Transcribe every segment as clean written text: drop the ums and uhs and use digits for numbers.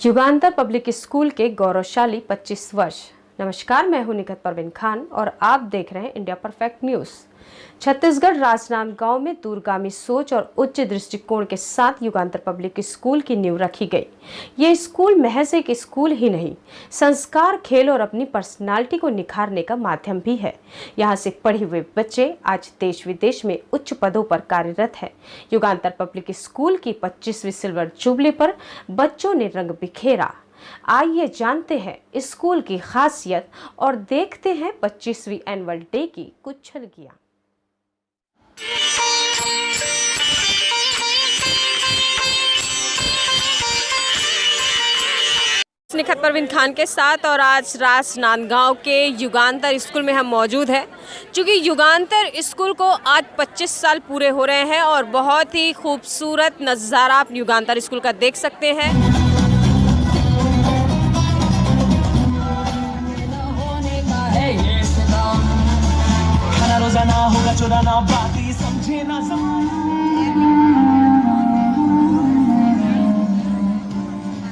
युगांतर public school के गौरवशाली 25 वर्ष। नमस्कार, मैं हूं निखत परवीन खान और आप देख रहे हैं India perfect news. Chhattisgarh Rajnandgaon में दूरगामी सोच और उच्च दृष्टिकोण के साथ युगांतर पब्लिक स्कूल की नींव रखी गई। ये स्कूल महज एक स्कूल ही नहीं, संस्कार, खेल और अपनी पर्सनालिटी को निखारने का माध्यम भी है। यहाँ से पढ़े हुए बच्चे आज देश विदेश में उच्च पदों पर कार्यरत है। युगांतर पब्लिक स्कूल की 25वीं सिल्वर जुबली पर बच्चों ने रंग बिखेरा। आइए जानते हैं स्कूल की खासियत और देखते हैं 25वीं एनुअल डे की कुछ झलकियां। निखत परवीन खान के साथ और आज राजनांदगांव के युगांतर स्कूल में हम मौजूद हैं। क्योंकि युगांतर स्कूल को आज 25 साल पूरे हो रहे हैं और बहुत ही खूबसूरत नज़ारा आप युगांतर स्कूल का देख सकते हैं।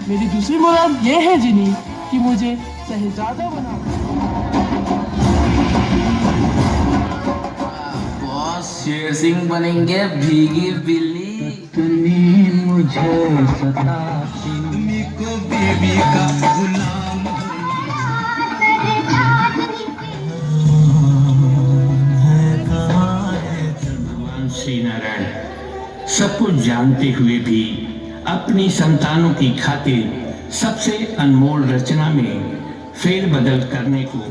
मेरी दूसरी मुराद ये है जिनी कि मुझे शहजादा बना। बॉस शेर सिंह बनेंगे, भीगी बिल्ली इतनी मुझे सताती को बेबी का गुलाम। भगवान श्री नारायण सब कुछ जानते हुए भी अपनी संतानों की खातिर सबसे अनमोल रचना में फेरबदल करने को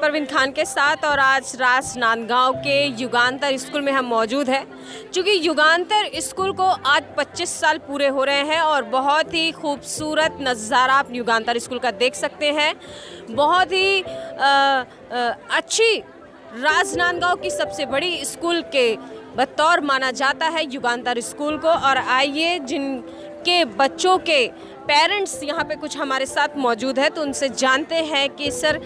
परवीन खान के साथ और आज राजनांदगांव के युगांतर स्कूल में हम मौजूद हैं। क्योंकि युगांतर स्कूल को आज 25 साल पूरे हो रहे हैं और बहुत ही खूबसूरत नज़ारा आप युगांतर स्कूल का देख सकते हैं। बहुत ही अच्छी राजनांदगांव की सबसे बड़ी स्कूल के बतौर माना जाता है युगांतर स्कूल को। और आइए जिनके बच्चों के पेरेंट्स यहाँ पे कुछ हमारे साथ मौजूद है तो उनसे जानते हैं कि सर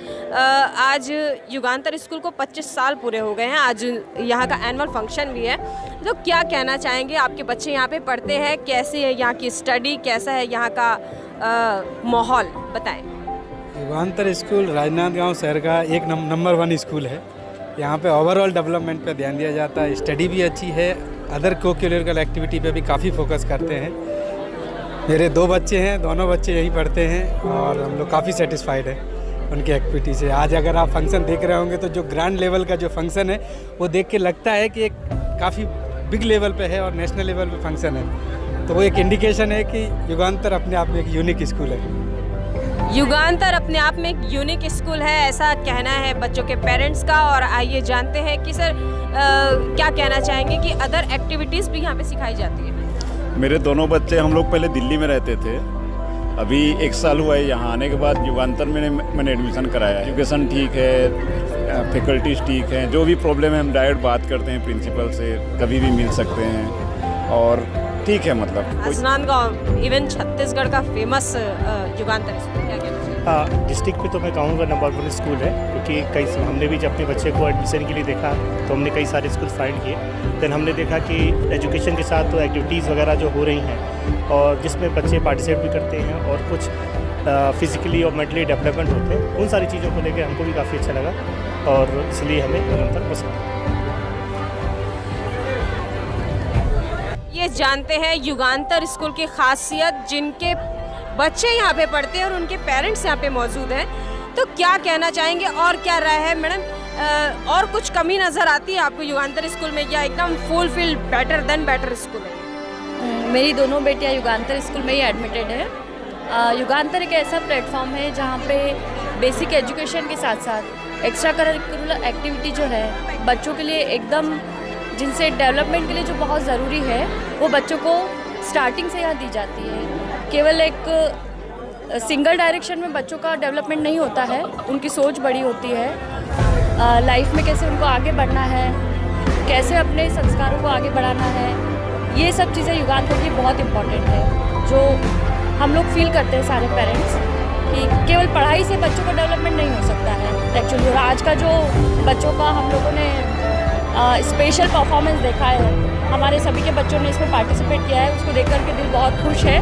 आज युगांतर स्कूल को 25 साल पूरे हो गए हैं, आज यहाँ का एनुअल फंक्शन भी है, तो क्या कहना चाहेंगे? आपके बच्चे यहाँ पे पढ़ते हैं, कैसी है यहाँ की स्टडी, कैसा है यहाँ का माहौल, बताएं। युगांतर स्कूल राजनांदगांव शहर का एक नंबर 1 स्कूल है। यहाँ पे ओवरऑल डेवलपमेंट पे ध्यान दिया जाता है, स्टडी भी अच्छी है, अदर को-करिकुलर एक्टिविटी पे भी काफ़ी फोकस करते हैं। मेरे 2 बच्चे हैं, दोनों बच्चे यहीं पढ़ते हैं और हम लोग काफ़ी सेटिस्फाइड हैं उनकी एक्टिविटी से। आज अगर आप फंक्शन देख रहे होंगे तो जो ग्रैंड लेवल का जो फंक्शन है वो देख के लगता है कि एक काफ़ी बिग लेवल पे है और नेशनल लेवल पे फंक्शन है, तो वो एक इंडिकेशन है कि युगांतर अपने आप में एक यूनिक स्कूल है। युगांतर अपने आप में एक यूनिक स्कूल है, ऐसा कहना है बच्चों के पेरेंट्स का। और आइए जानते हैं कि सर क्या कहना चाहेंगे कि अदर एक्टिविटीज़ भी यहाँ पे सिखाई जाती है। मेरे दोनों बच्चे, हम लोग पहले दिल्ली में रहते थे, अभी 1 साल हुआ है यहाँ आने के बाद युगांतर में मैंने एडमिशन कराया। एजुकेशन ठीक है, फैकल्टीज ठीक हैं, जो भी प्रॉब्लम है हम डायरेक्ट बात करते हैं प्रिंसिपल से, कभी भी मिल सकते हैं और ठीक है। मतलब राजनांदगांव इवन छत्तीसगढ़ का फेमस युगांतर स्कूल, क्या कहना चाहिए? डिस्ट्रिक्ट में तो मैं कहूँगा नंबर 1 स्कूल है, क्योंकि हमने भी जब अपने बच्चे को एडमिशन के लिए देखा तो हमने कई सारे स्कूल फाइंड किए। देन हमने देखा कि एजुकेशन के साथ तो एक्टिविटीज़ वगैरह जो हो रही हैं और जिसमें बच्चे पार्टिसिपेट भी करते हैं और कुछ फिज़िकली और मेंटली डेवलपमेंट होते हैं, उन सारी चीज़ों को लेकर हमको भी काफ़ी अच्छा लगा और इसलिए हमें युगांतर पसंद है। ये जानते हैं युगांतर स्कूल की खासियत, जिनके बच्चे यहाँ पे पढ़ते हैं और उनके पेरेंट्स यहाँ पे मौजूद हैं, तो क्या कहना चाहेंगे और क्या राय है मैडम? और कुछ कमी नज़र आती है आपको युगांतर स्कूल में या एकदम fulfil better than better school है? मेरी दोनों बेटियाँ युगांतर स्कूल में ही एडमिटेड है। युगांतर एक ऐसा प्लेटफॉर्म है जहाँ पे बेसिक एजुकेशन के साथ साथ एक्स्ट्रा करिकुलर एक्टिविटी जो है बच्चों के लिए एकदम, जिनसे डेवलपमेंट के लिए जो बहुत ज़रूरी है वो बच्चों को स्टार्टिंग से यहाँ दी जाती है। केवल एक सिंगल डायरेक्शन में बच्चों का डेवलपमेंट नहीं होता है, उनकी सोच बड़ी होती है। लाइफ में कैसे उनको आगे बढ़ना है, कैसे अपने संस्कारों को आगे बढ़ाना है, ये सब चीज़ें युगांतर की बहुत इम्पॉर्टेंट है, जो हम लोग फील करते हैं सारे पेरेंट्स कि केवल पढ़ाई से बच्चों का डेवलपमेंट नहीं हो सकता है एक्चुअली। और आज का जो बच्चों का हम लोगों ने स्पेशल परफॉर्मेंस देखा है, हमारे सभी के बच्चों ने इसमें पार्टिसिपेट किया है, उसको देख कर के दिल बहुत खुश है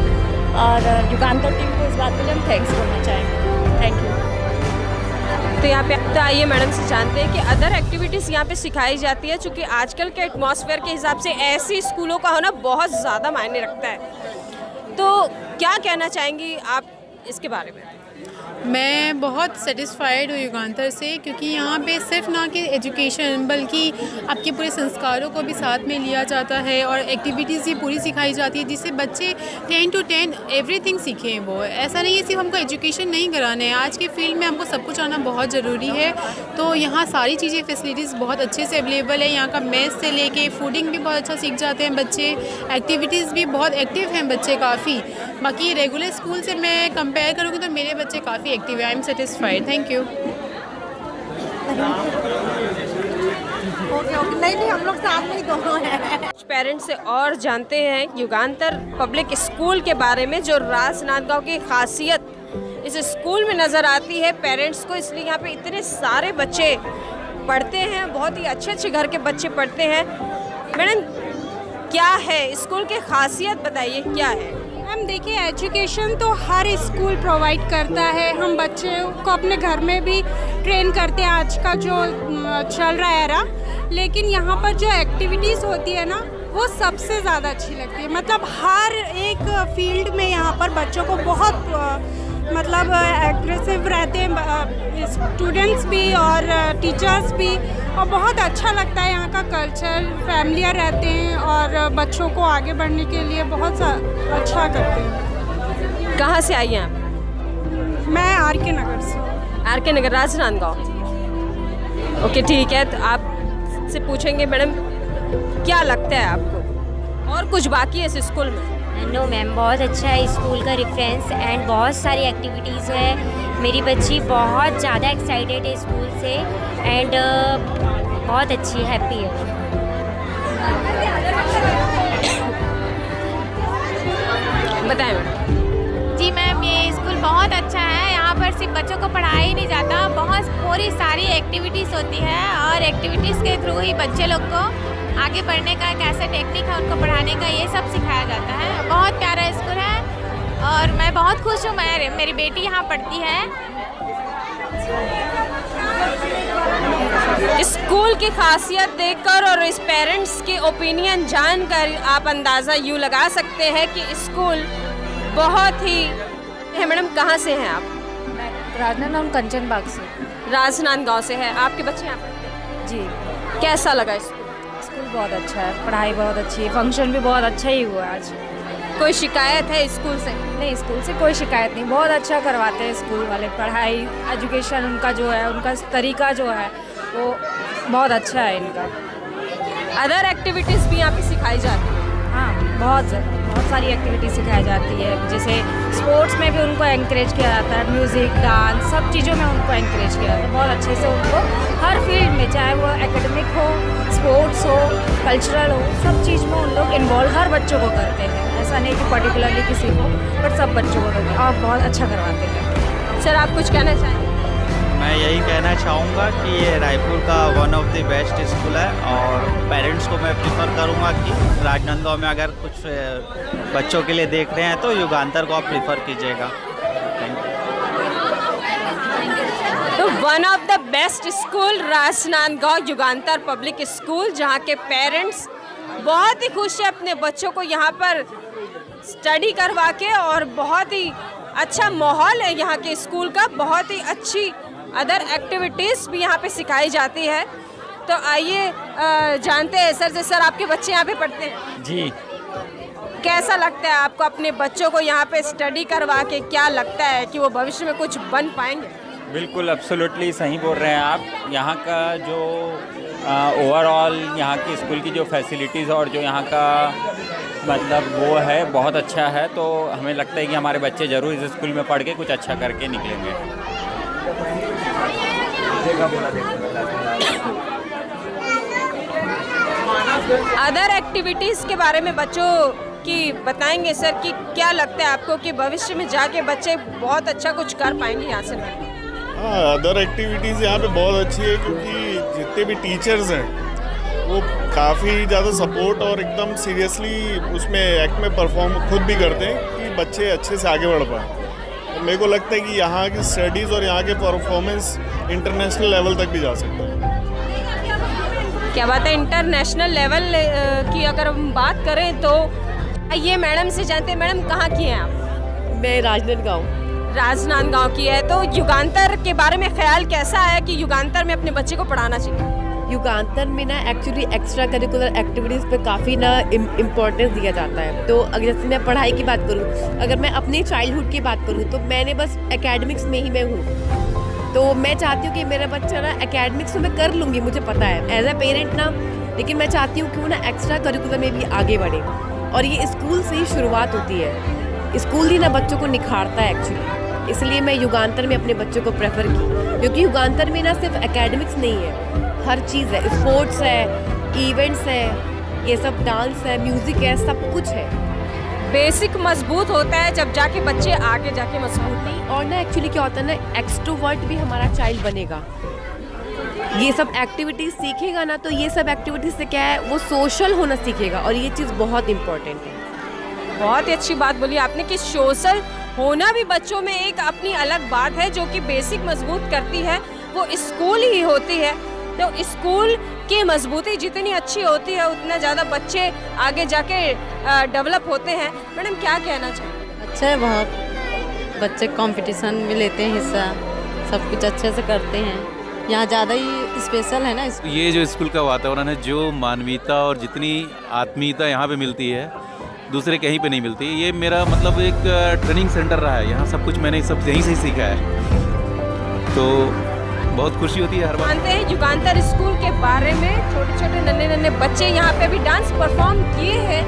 और युगांतर टीम को इस बात के लिए हम थैंक्स बोलना चाहेंगे। Thank you. तो यहाँ पे तो आइए मैडम से जानते हैं कि अदर एक्टिविटीज़ यहाँ पे सिखाई जाती है, क्योंकि आजकल के एटमॉस्फेयर के हिसाब से ऐसी स्कूलों का होना बहुत ज़्यादा मायने रखता है, तो क्या कहना चाहेंगी आप इसके बारे में? मैं बहुत सेटिस्फाइड हूँ युगांतर से, क्योंकि यहाँ पे सिर्फ ना कि एजुकेशन बल्कि आपके पूरे संस्कारों को भी साथ में लिया जाता है और एक्टिविटीज़ भी पूरी सिखाई जाती है, जिससे बच्चे 10 to 10 एवरीथिंग सीखें। वो ऐसा नहीं है सिर्फ हमको एजुकेशन नहीं कराना है, आज के फील्ड में हमको सब कुछ आना बहुत ज़रूरी है। तो यहाँ सारी चीज़ें फैसिलिटीज़ बहुत अच्छे से अवेलेबल है, यहाँ का मेस से लेके फूडिंग भी बहुत अच्छा सीख जाते हैं बच्चे, एक्टिविटीज़ भी बहुत एक्टिव हैं बच्चे काफ़ी। बाकी रेगुलर स्कूल से मैं कंपेयर करूँगी तो मेरे बच्चे काफ़ी एक्टिव है। I am satisfied. Thank you. नहीं हम लोग साथ में ही दोनों हैं। कुछ पेरेंट्स से और जानते हैं युगांतर पब्लिक स्कूल के बारे में, जो राजनांदगांव की खासियत इस स्कूल में नज़र आती है पेरेंट्स को, इसलिए यहाँ पे इतने सारे बच्चे पढ़ते हैं, बहुत ही अच्छे अच्छे घर के बच्चे पढ़ते हैं। मैडम क्या है स्कूल की खासियत, बताइए क्या है? मैम देखिए, एजुकेशन तो हर स्कूल प्रोवाइड करता है, हम बच्चे को अपने घर में भी ट्रेन करते हैं, आज का जो चल रहा है लेकिन यहाँ पर जो एक्टिविटीज़ होती है ना वो सबसे ज़्यादा अच्छी लगती है। मतलब हर एक फील्ड में यहाँ पर बच्चों को बहुत मतलब एग्रेसिव रहते हैं स्टूडेंट्स भी और टीचर्स भी, और बहुत अच्छा लगता है यहाँ का कल्चर, फैमिलियर रहते हैं और बच्चों को आगे बढ़ने के लिए बहुत अच्छा करते हैं। कहाँ से आई हैं आप? मैं आर.के. नगर से। आर.के. नगर, राजनांदगांव। ओके ठीक है, तो आप से पूछेंगे मैडम क्या लगता है आपको, और कुछ बाकी है इस स्कूल में? नो मैम, बहुत अच्छा है स्कूल का रेफरेंस एंड बहुत सारी एक्टिविटीज़ है। मेरी बच्ची बहुत ज़्यादा एक्साइटेड है स्कूल से एंड बहुत अच्छी हैप्पी है। बताएं मैडम। जी मैम, ये स्कूल बहुत अच्छा है, यहाँ पर सिर्फ बच्चों को पढ़ाया ही नहीं जाता, बहुत पूरी सारी एक्टिविटीज़ होती है और एक्टिविटीज़ के थ्रू ही बच्चे लोग को आगे बढ़ने का कैसे टेक्निक है उनको पढ़ाने का, ये सब सिखाया जाता है। बहुत प्यारा स्कूल है और मैं बहुत खुश हूँ, मेरी बेटी यहाँ पढ़ती है। स्कूल की खासियत देखकर और इस पेरेंट्स के ओपिनियन जानकर आप अंदाज़ा यूँ लगा सकते हैं कि स्कूल बहुत ही है। मैडम कहाँ से हैं आप? राजनांदगांव कंचन बाग से। राजनांदगांव से है, आपके बच्चे यहाँ पढ़ते हैं? जी। कैसा लगा स्कूल बहुत अच्छा है, पढ़ाई बहुत अच्छी है, फंक्शन भी बहुत अच्छा ही हुआ आज। कोई शिकायत है स्कूल से? नहीं, स्कूल से कोई शिकायत नहीं, बहुत अच्छा करवाते हैं स्कूल वाले, पढ़ाई एजुकेशन उनका जो है, उनका तरीका जो है वो बहुत अच्छा है इनका। अदर एक्टिविटीज़ भी यहाँ पे सिखाई जाती है? हाँ, बहुत सारी एक्टिविटी सिखाई जाती है, जैसे स्पोर्ट्स में भी उनको एनकरेज किया जाता है, म्यूज़िक, डांस, सब चीज़ों में उनको एनकरेज किया जाता है बहुत अच्छे से। उनको हर फील्ड में, चाहे वो एकेडमिक हो, स्पोर्ट्स हो, कल्चरल हो, सब चीज़ में उन लोग इन्वॉल्व हर बच्चों को करते हैं। ऐसा नहीं कि पर्टिकुलरली किसी को, बट सब बच्चों को करते हैं और बहुत अच्छा करवाते हैं। सर आप कुछ कहना चाहेंगे? मैं यही कहना चाहूँगा कि ये रायपुर का one of the best school है और पेरेंट्स को मैं प्रीफर करूँगा कि राजनांदगांव में अगर कुछ बच्चों के लिए देख रहे हैं तो युगांतर को आप प्रीफर कीजिएगा। तो one of the best school Rajnandgaon Yugantar public school, जहाँ के पेरेंट्स बहुत ही खुश है अपने बच्चों को यहाँ पर स्टडी करवा के, और बहुत ही अच्छा माहौल है यहाँ के स्कूल का, बहुत ही अच्छी अदर एक्टिविटीज़ भी यहाँ पे सिखाई जाती है। तो आइए जानते हैं सर से। सर, आपके बच्चे यहाँ पे पढ़ते हैं? जी। कैसा लगता है आपको अपने बच्चों को यहाँ पे स्टडी करवा के? क्या लगता है कि वो भविष्य में कुछ बन पाएंगे? बिल्कुल एब्सोल्युटली सही बोल रहे हैं आप। यहाँ का जो ओवरऑल यहाँ की स्कूल की जो फैसिलिटीज़ और जो यहाँ का मतलब वो है बहुत अच्छा है। तो हमें लगता है कि हमारे बच्चे ज़रूर इस स्कूल में पढ़ के कुछ अच्छा करके निकलेंगे। अदर एक्टिविटीज़ के बारे में बच्चों की बताएंगे सर कि क्या लगता है आपको कि भविष्य में जाके बच्चे बहुत अच्छा कुछ कर पाएंगे यहाँ से? हाँ, अदर एक्टिविटीज़ यहाँ पे बहुत अच्छी है क्योंकि जितने भी टीचर्स हैं वो काफ़ी ज़्यादा सपोर्ट और एकदम सीरियसली उसमें एक्ट में परफॉर्म खुद भी करते हैं कि बच्चे अच्छे से आगे बढ़ पाएँ। तो मेरे को लगता है कि यहाँ की स्टडीज़ और यहाँ के परफॉर्मेंस इंटरनेशनल लेवल तक भी जा सकता है। क्या बात है, इंटरनेशनल लेवल की अगर हम बात करें तो ये मैडम से जानते हैं। मैडम, कहाँ की हैं आप? मैं राजनांदगांव की है। तो युगांतर के बारे में ख्याल कैसा है कि युगांतर में अपने बच्चे को पढ़ाना चाहिए? युगांतर में ना एक्चुअली एक्स्ट्रा करिकुलर एक्टिविटीज़ पे काफ़ी ना इम्पोर्टेंस दिया जाता है। तो अगर जैसे मैं पढ़ाई की बात करूँ, अगर मैं अपने चाइल्डहुड की बात करूँ तो मैंने बस एकेडमिक्स में ही मैं हूँ। तो मैं चाहती हूँ कि मेरा बच्चा ना एकेडमिक्स तो मैं कर लूँगी, मुझे पता है एज ए पेरेंट ना, लेकिन मैं चाहती हूँ कि वो ना एक्स्ट्रा करिकुलर में भी आगे बढ़े। और ये स्कूल से ही शुरुआत होती है, स्कूल ही ना बच्चों को निखारता है एक्चुअली। इसलिए मैं युगांतर में अपने बच्चों को प्रेफर की, क्योंकि युगांतर में ना सिर्फ एकेडमिक्स नहीं है, हर चीज़ है, स्पोर्ट्स है, इवेंट्स है, ये सब डांस है, म्यूज़िक है, सब कुछ है। बेसिक मजबूत होता है जब जाके बच्चे आगे जाके मजबूत नहीं। और ना एक्चुअली क्या होता है ना, एक्सट्रोवर्ट भी हमारा चाइल्ड बनेगा, ये सब एक्टिविटीज़ सीखेगा ना, तो ये सब एक्टिविटीज़ से क्या है, वो सोशल होना सीखेगा और ये चीज़ बहुत इम्पोर्टेंट है। बहुत ही अच्छी बात बोली आपने कि सोशल होना भी बच्चों में एक अपनी अलग बात है जो कि बेसिक मजबूत करती है वो स्कूल ही होती है। तो स्कूल की मजबूती जितनी अच्छी होती है उतना ज़्यादा बच्चे आगे जाके डेवलप होते हैं। मैडम, क्या कहना चाहिए? अच्छा है, बहुत बच्चे कंपटीशन में लेते हैं हिस्सा, सब कुछ अच्छे से करते हैं। यहाँ ज़्यादा ही स्पेशल है ना। ये जो स्कूल का वातावरण है, जो मानवीयता और जितनी आत्मीयता यहाँ पे मिलती है दूसरे कहीं पे नहीं मिलती। ये मेरा मतलब एक ट्रेनिंग सेंटर रहा है, यहाँ सब कुछ मैंने सब यहीं से सीखा है, तो बहुत खुशी होती है हर बार। जानते हैं युगांतर स्कूल के बारे में, छोटे छोटे नन्हे बच्चे यहाँ पे भी डांस परफॉर्म किए हैं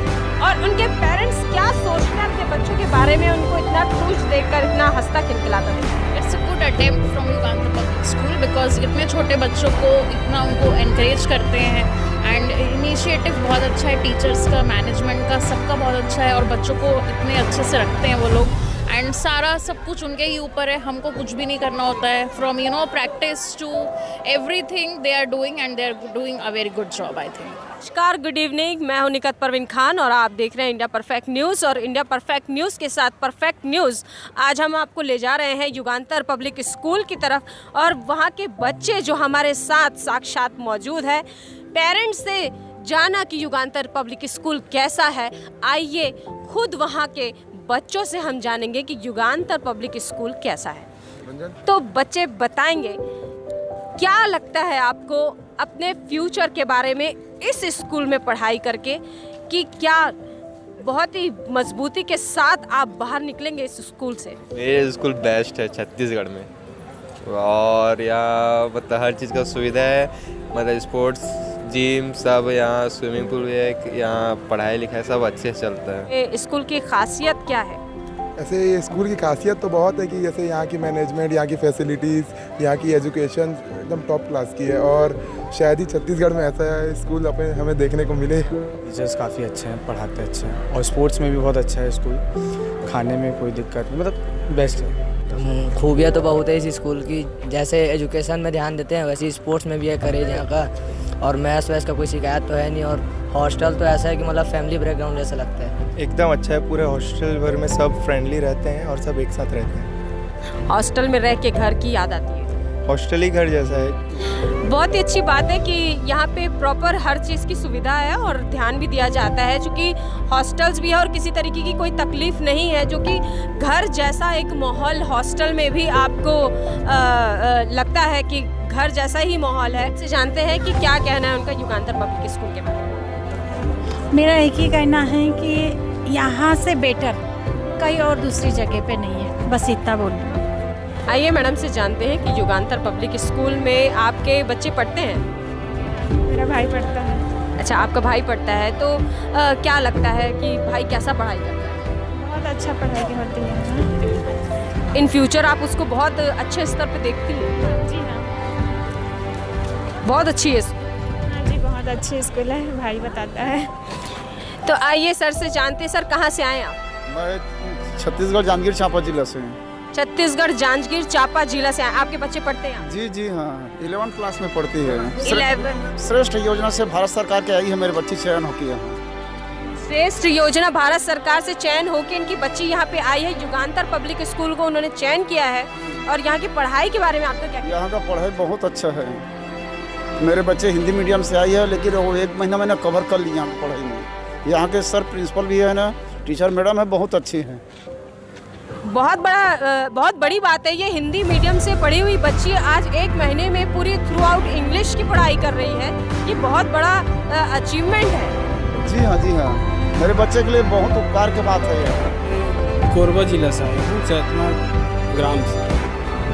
और उनके पेरेंट्स क्या सोचते हैं अपने बच्चों के बारे में, उनको इतना खुश देखकर इतना हंसता खिलखिलाता है। It's a good attempt from Yugantar public school because इतने छोटे बच्चों को इतना उनको एनकरेज करते हैं एंड इनिशिएटिव बहुत अच्छा है, टीचर्स का, मैनेजमेंट का, सबका बहुत अच्छा है और बच्चों को इतने अच्छे से रखते हैं वो लोग एंड सारा सब कुछ उनके ही ऊपर है, हमको कुछ भी नहीं करना होता है। From practice to everything they are doing and they are doing a very good job I think. नमस्कार, गुड इवनिंग, मैं हूं निकत परवीन खान और आप देख रहे हैं इंडिया परफेक्ट न्यूज़। और इंडिया परफेक्ट न्यूज़ के साथ परफेक्ट न्यूज़ आज हम आपको ले जा रहे हैं युगांतर पब्लिक स्कूल की तरफ और वहां के बच्चे जो हमारे साथ साक्षात मौजूद है, पेरेंट्स से जाना कि युगांतर पब्लिक स्कूल कैसा है। आइए खुद वहां के बच्चों से हम जानेंगे कि युगांतर पब्लिक स्कूल कैसा है। तो बच्चे बताएंगे क्या लगता है आपको अपने फ्यूचर के बारे में इस स्कूल में पढ़ाई करके, कि क्या बहुत ही मजबूती के साथ आप बाहर निकलेंगे इस स्कूल से? ये स्कूल बेस्ट है छत्तीसगढ़ में और यहाँ मतलब हर चीज़ का सुविधा है, मतलब स्पोर्ट्स जिम सब, यहाँ स्विमिंग पूल भी है, यहाँ पढ़ाई लिखाई सब अच्छे से चलता है। ये स्कूल की खासियत क्या है? ऐसे ये स्कूल की खासियत तो बहुत है कि जैसे यहाँ की मैनेजमेंट, यहाँ की फैसिलिटीज़, यहाँ की एजुकेशन एकदम टॉप क्लास की है और शायद ही छत्तीसगढ़ में ऐसा स्कूल अपने हमें देखने को मिले। टीचर्स काफ़ी अच्छे हैं, पढ़ाते अच्छे हैं और स्पोर्ट्स में भी बहुत अच्छा है स्कूल, खाने में कोई दिक्कत नहीं, मतलब बेस्ट है। खूबियाँ तो बहुत है इस स्कूल की, जैसे एजुकेशन में ध्यान देते हैं वैसे स्पोर्ट्स में भी है करेज यहाँ का, और मैथ्स वैस का कोई शिकायत तो है नहीं, और हॉस्टल तो ऐसा है कि मतलब फैमिली बैकग्राउंड जैसा लगता है। एकदम अच्छा है, पूरे हॉस्टल भर में सब फ्रेंडली रहते हैं और सब एक साथ रहते हैं। हॉस्टल में रह के घर की याद आती है। हॉस्टल ही घर जैसा है। बहुत ही अच्छी बात है कि यहाँ पे प्रॉपर हर चीज़ की सुविधा है और ध्यान भी दिया जाता है, क्योंकि हॉस्टल्स भी है और किसी तरीके की कोई तकलीफ नहीं है, जो कि घर जैसा एक माहौल हॉस्टल में भी आपको लगता है कि घर जैसा ही माहौल है। से जानते हैं कि क्या कहना है उनका युगांतर पब्लिक स्कूल के बारे में। मेरा एक ही कहना है कि यहाँ से बेटर कहीं और दूसरी जगह पे नहीं है, बस इतना बोल। आइए मैडम से जानते हैं कि युगांतर पब्लिक स्कूल में आपके बच्चे पढ़ते हैं? मेरा भाई पढ़ता है। अच्छा, आपका भाई पढ़ता है, तो क्या लगता है कि भाई कैसा पढ़ाई करता है? बहुत अच्छा पढ़ाई होती है। इन फ्यूचर आप उसको बहुत अच्छे स्तर पे देखती हैं? जी हाँ। बहुत अच्छी है। हाँ जी, बहुत अच्छी स्कूल है, भाई बताता है। तो आइए सर से जानते हैं, सर कहाँ से आए आप? मैं छत्तीसगढ़ जांजगीर चांपा जिला से। छत्तीसगढ़ जांजगीर चांपा जिला से आए। आपके बच्चे पढ़ते हैं? जी जी हाँ, 11th क्लास में पढ़ती है। 11 श्रेष्ठ योजना से भारत सरकार के आई है, मेरे बच्ची चयन होती है। श्रेष्ठ योजना भारत सरकार से चयन होकर इनकी बच्ची यहाँ पे आई है। युगांतर पब्लिक स्कूल को उन्होंने चयन किया है। और यहाँ की पढ़ाई के बारे में आपका क्या? यहाँ का पढ़ाई बहुत अच्छा है। मेरे बच्चे हिंदी मीडियम से आई है, लेकिन वो 1 महीना मैंने कवर कर लिया यहाँ पढ़ाई में। यहाँ के सर प्रिंसिपल भी है ना, टीचर मैडम है, बहुत अच्छी हैं। बहुत बड़ी बात है ये। हिंदी मीडियम से पढ़ी हुई बच्ची आज 1 महीने में पूरी थ्रू आउट इंग्लिश की पढ़ाई कर रही है। ये बहुत बड़ा अचीवमेंट है। जी हाँ, जी हाँ, मेरे बच्चे के लिए बहुत उपकार की बात है ये। कोरबा जिला से आए हूँ, चैतना ग्राम से,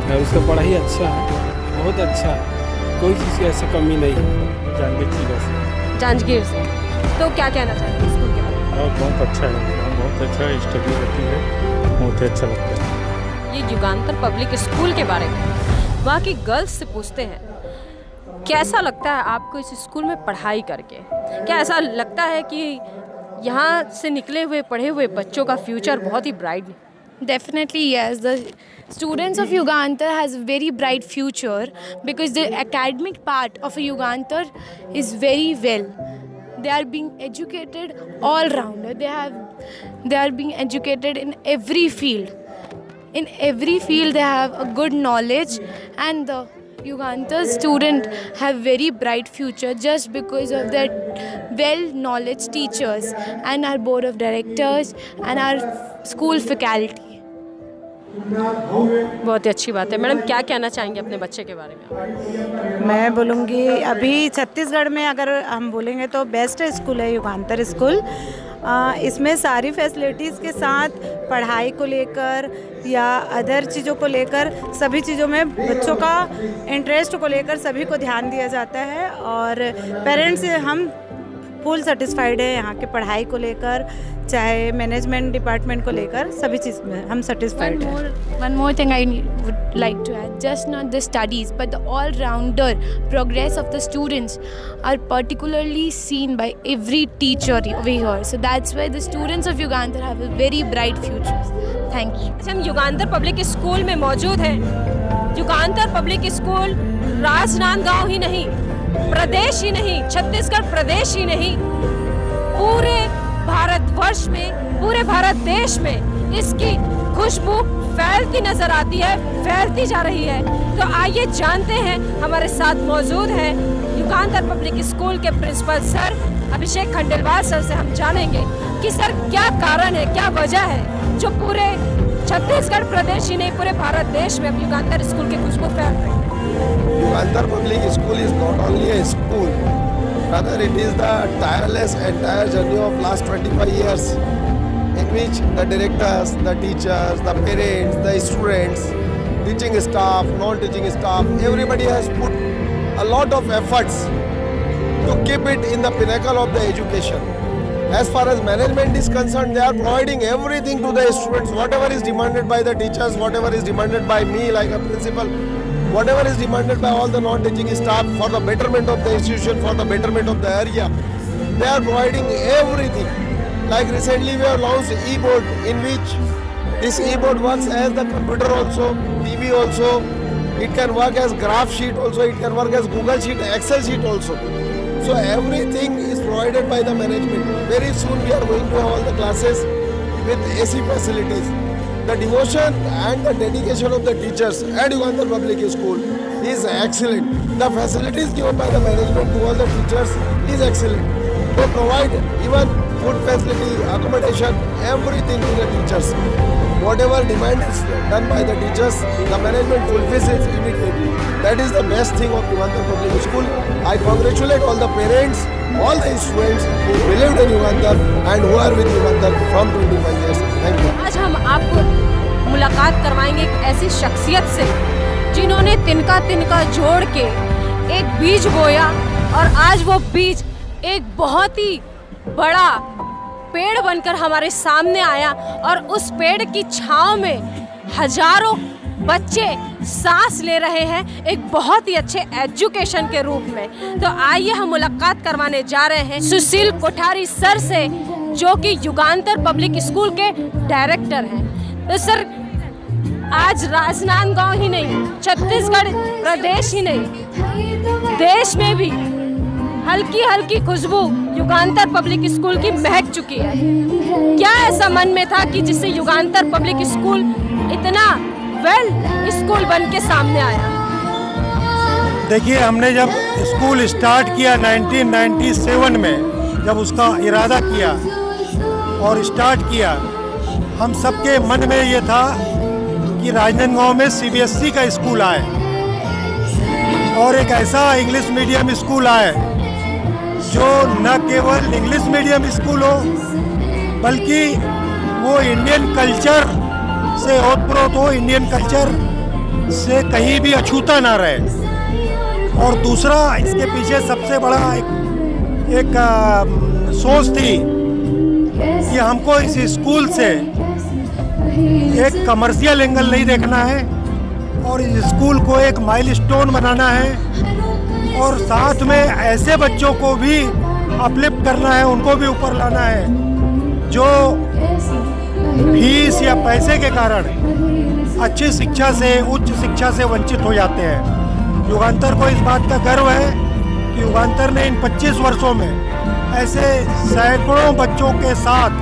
और उसका पढ़ाई अच्छा है, बहुत अच्छा है, कोई चीज़ की ऐसी कमी नहीं है। जांजगीर जिला से। जांजगीर से। तो क्या कहना चाहेंगे स्कूल के बारे में? बहुत अच्छा है, बहुत अच्छा स्टडी होती है, बहुत अच्छा लगता है। ये युगांतर पब्लिक स्कूल के बारे में वहाँ की गर्ल्स से पूछते हैं, कैसा लगता है आपको इस स्कूल में पढ़ाई करके? क्या ऐसा लगता है कि यहाँ से निकले हुए पढ़े हुए बच्चों का फ्यूचर बहुत ही bright? Definitely yes, the students of Yugantar has a very bright future because the academic part of a Yugantar is very well. They are being educated all round. They are being educated in every field. In every field they have a good knowledge, and the Yugantar student have very bright future just because of their well knowledge teachers and our board of directors and our school faculty. बहुत ही अच्छी बात है। Madam क्या कहना चाहेंगे अपने बच्चे के बारे में? मैं बोलूँगी अभी छत्तीसगढ़ में अगर हम बोलेंगे तो बेस्ट स्कूल है युगांतर स्कूल। इसमें सारी फैसिलिटीज़ के साथ पढ़ाई को लेकर या अदर चीज़ों को लेकर सभी चीज़ों में बच्चों का इंटरेस्ट को लेकर सभी को ध्यान दिया जाता है, और पेरेंट्स हम फुल सेटिस्फाइड है यहाँ के पढ़ाई को लेकर, चाहे मैनेजमेंट डिपार्टमेंट को लेकर, सभी चीज़ में हम सेटिस्फाइड हैं। One more thing I would like to add, just not the studies but the all-rounder progress of the students are particularly seen by every teacher over here. So that's why the students of Yugantar have a very bright future. Thank you. हम युगांतर public school में मौजूद हैं। युगांतर public school Rajnandgaon ही नहीं, प्रदेश ही नहीं, छत्तीसगढ़ प्रदेश ही नहीं, पूरे भारतवर्ष में, पूरे भारत देश में इसकी खुशबू फैलती नजर आती है, फैलती जा रही है। तो आइए जानते हैं, हमारे साथ मौजूद हैं युगांतर पब्लिक स्कूल के प्रिंसिपल सर अभिषेक खंडेलवाल सर से हम जानेंगे कि सर क्या कारण है, क्या वजह है जो पूरे छत्तीसगढ़ प्रदेश ही नहीं, पूरे भारत देश में अब युगांतर स्कूल की खुशबू फैल रही है। Yugantar Public School is not only a school, rather it is the tireless entire journey of last 25 years in which the directors, the teachers, the parents, the students, teaching staff, non-teaching staff, everybody has put a lot of efforts to keep it in the pinnacle of the education. As far as management is concerned, they are providing everything to the students, whatever is demanded by the teachers, whatever is demanded by me like a principal, whatever is demanded by all the non-teaching staff for the betterment of the institution, for the betterment of the area. They are providing everything. Like recently we have launched e-board in which This e-board works as the computer also, TV also. It can work as graph sheet also. It can work as Google sheet, Excel sheet also. So everything is provided by the management. Very soon we are going to have all the classes with AC facilities. The devotion and the dedication of the teachers at Yugandhar Public School is excellent. The facilities given by the management to all the teachers is excellent. They provide even food facility, accommodation, everything to the teachers. Whatever demand is done by the teachers, the management fulfills it immediately. That is the best thing of Yugandhar Public School. I congratulate all the parents, all the students who believed in Yugandhar and who are with Yugandhar from 25 years. Thank you. आज हम आपको मुलाकात करवाएंगे एक ऐसी शख्सियत से जिन्होंने तिनका तिनका जोड़ के एक बीज बोया और आज वो बीज एक बहुत ही बड़ा पेड़ बनकर हमारे सामने आया और उस पेड़ की छांव में हजारों बच्चे सांस ले रहे हैं एक बहुत ही अच्छे एजुकेशन के रूप में। तो आइए हम मुलाकात करवाने जा रहे हैं सुशील कोठारी सर से, जो कि युगांतर पब्लिक स्कूल के डायरेक्टर हैं। तो सर, आज राजनांदगांव ही नहीं, छत्तीसगढ़ प्रदेश ही नहीं, देश में भी हल्की हल्की खुशबू युगांतर पब्लिक स्कूल की महक चुकी है। क्या ऐसा मन में था कि जिससे युगांतर पब्लिक स्कूल इतना वेल स्कूल बन के सामने आया? देखिए, हमने जब स्कूल स्टार्ट किया 1997 में, जब उसका इरादा किया और स्टार्ट किया, हम सबके मन में ये था कि राजनांदगांव में CBSE का स्कूल आए और एक ऐसा इंग्लिश मीडियम स्कूल आए जो न केवल इंग्लिश मीडियम स्कूल हो बल्कि वो इंडियन कल्चर से ओतप्रोत हो, इंडियन कल्चर से कहीं भी अछूता ना रहे। और दूसरा, इसके पीछे सबसे बड़ा एक सोच थी कि हमको इस स्कूल से एक कमर्शियल एंगल नहीं देखना है और इस स्कूल को एक माइलस्टोन बनाना है और साथ में ऐसे बच्चों को भी अपलिफ्ट करना है, उनको भी ऊपर लाना है जो फीस या पैसे के कारण अच्छी शिक्षा से, उच्च शिक्षा से वंचित हो जाते हैं। युगांतर को इस बात का गर्व है कि युगांतर ने इन 25 वर्षों में ऐसे सैकड़ों बच्चों के साथ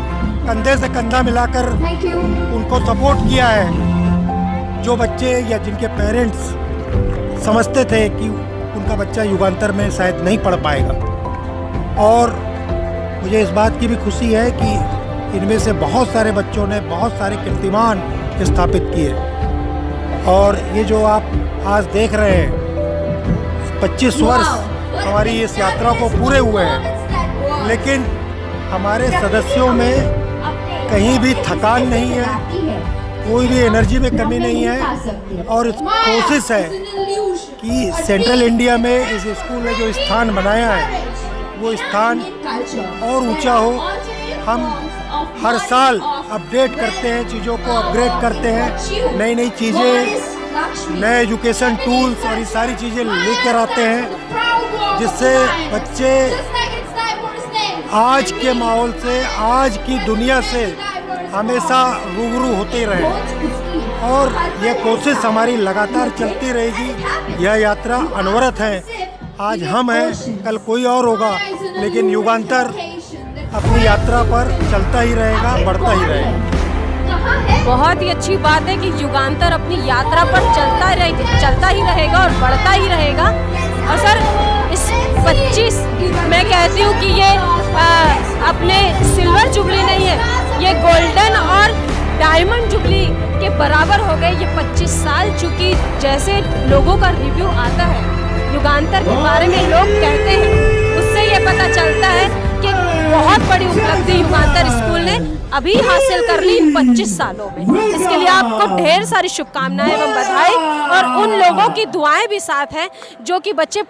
कंधे से कंधा मिलाकर उनको सपोर्ट किया है, जो बच्चे या जिनके पेरेंट्स समझते थे कि उनका बच्चा युगांतर में शायद नहीं पढ़ पाएगा। और मुझे इस बात की भी खुशी है कि इनमें से बहुत सारे बच्चों ने बहुत सारे कीर्तिमान स्थापित किए। और ये जो आप आज देख रहे हैं, 25 वर्ष हमारी इस यात्रा को पूरे हुए हैं, लेकिन हमारे सदस्यों में कहीं भी थकान नहीं है, कोई भी एनर्जी में कमी नहीं है। और कोशिश है कि सेंट्रल इंडिया में इस स्कूल ने जो स्थान बनाया है वो स्थान और ऊंचा हो। हम हर साल अपडेट करते हैं, चीज़ों को अपग्रेड करते हैं, नई नई चीज़ें, नए एजुकेशन टूल्स और ये सारी चीज़ें लेकर आते हैं, जिससे बच्चे आज के माहौल से, आज की दुनिया से हमेशा रूबरू होते रहें। और ये कोशिश हमारी लगातार चलती रहेगी। यह यात्रा अनवरत है। आज हम हैं, कल कोई और होगा, लेकिन युगांतर अपनी यात्रा पर चलता ही रहेगा, बढ़ता ही रहेगा। बहुत ही अच्छी बात है कि युगांतर अपनी यात्रा पर चलता ही रहेगा और बढ़ता ही रहेगा। और सर, इस 25 मैं कहती हूँ कि ये अपने सिल्वर जुबली नहीं है, ये गोल्डन और डायमंड जुबली के बराबर हो गए ये 25 साल। चूँकि जैसे लोगों का रिव्यू आता है युगांतर के बारे में, लोग कहते हैं, उससे ये पता चलता है कि बहुत बड़ी उपलब्धि युगांतर स्कूल ने अभी हासिल कर ली 25 सालों में। इसके लिए आपको ढेर सारी शुभकामनाएं एवं बधाई। और उन लोगों की दुआएं भी साथ हैं जो कि बच्चे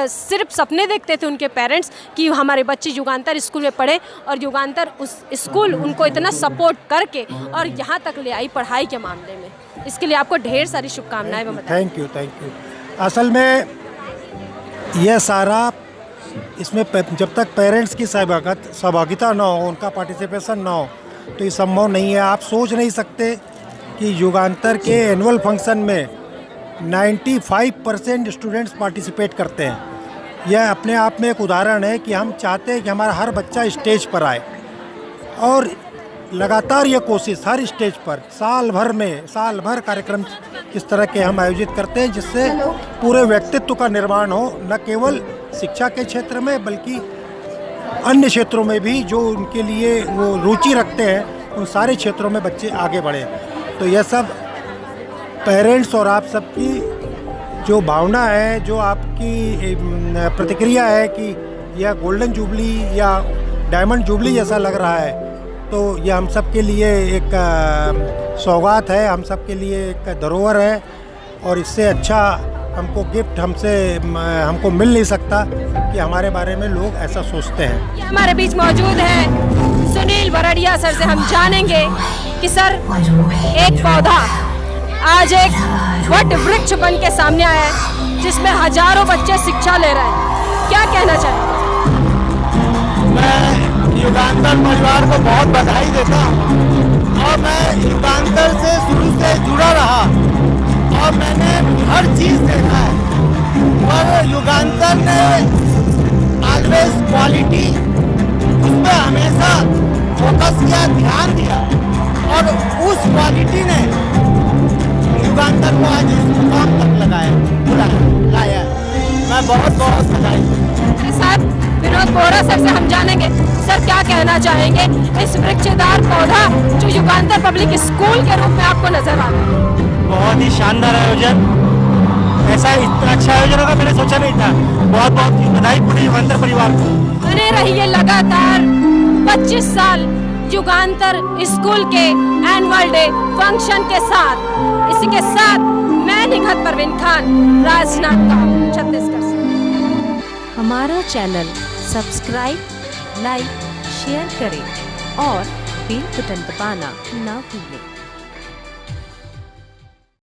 सिर्फ सपने देखते थे, उनके पेरेंट्स, कि हमारे बच्चे युगांतर स्कूल में पढ़े, और युगांतर उस स्कूल उनको इतना सपोर्ट करके और यहाँ तक ले आई पढ़ाई के मामले में। इसके लिए आपको ढेर सारी शुभकामनाएं एवं बधाई। Thank you. असल में यह सारा, इसमें जब तक पेरेंट्स की सहभागिता ना हो, उनका पार्टिसिपेशन ना हो, तो ये संभव नहीं है। आप सोच नहीं सकते कि युगांतर के एनुअल फंक्शन में 95% स्टूडेंट्स पार्टिसिपेट करते हैं। यह अपने आप में एक उदाहरण है कि हम चाहते हैं कि हमारा हर बच्चा स्टेज पर आए, और लगातार ये कोशिश हर स्टेज पर साल भर कार्यक्रम इस तरह के हम आयोजित करते हैं, जिससे पूरे व्यक्तित्व का निर्माण हो, न केवल शिक्षा के क्षेत्र में बल्कि अन्य क्षेत्रों में भी जो उनके लिए वो रुचि रखते हैं, उन सारे क्षेत्रों में बच्चे आगे बढ़े। तो यह सब पेरेंट्स और आप सबकी जो भावना है, जो आपकी प्रतिक्रिया है कि यह गोल्डन जुबली या डायमंड जुबली जैसा लग रहा है, तो यह हम सब के लिए एक सौगात है, हम सब के लिए एक धरोहर है, और इससे अच्छा हमको गिफ्ट हमको मिल नहीं सकता कि हमारे बारे में लोग ऐसा सोचते हैं। हमारे बीच मौजूद है सुनील बरड़िया सर से हम जानेंगे कि सर एक पौधा आज एक वट वृक्ष बन के सामने आया है, जिसमें हजारों बच्चे शिक्षा ले रहे हैं, क्या कहना चाहेंगे? मैं युगांतर परिवार को बहुत बधाई देता हूँ, और मैं युगांतर से शुरू से जुड़ा रहा और मैंने हर चीज़ देखा है, और युगांतर ने ऑलवेज क्वालिटी उस पर हमेशा फोकस किया, ध्यान दिया, और उस क्वालिटी ने युगांतर को आज इस मुकाम तक लाया है। मैं बहुत बधाई। मेरे साथ विनोद बोरा सर से हम जानेंगे, सर क्या कहना चाहेंगे इस वृक्षदार पौधा जो युगांतर पब्लिक स्कूल के रूप में आपको नजर आ रहा है? बहुत ही शानदार आयोजन, ऐसा इतना अच्छा आयोजन होगा मैंने सोचा नहीं था। बहुत बहुत बधाई पूरे युगांतर परिवार को। बने रहिए लगातार 25 साल युगांतर स्कूल के एनुअल डे फंक्शन के साथ। इसी के साथ मैं निघत परवीन खान, राजनांदगांव, छत्तीसगढ़ से। हमारा चैनल सब्सक्राइब, लाइक, शेयर करें और बेल बटन दबाना ना भूलें।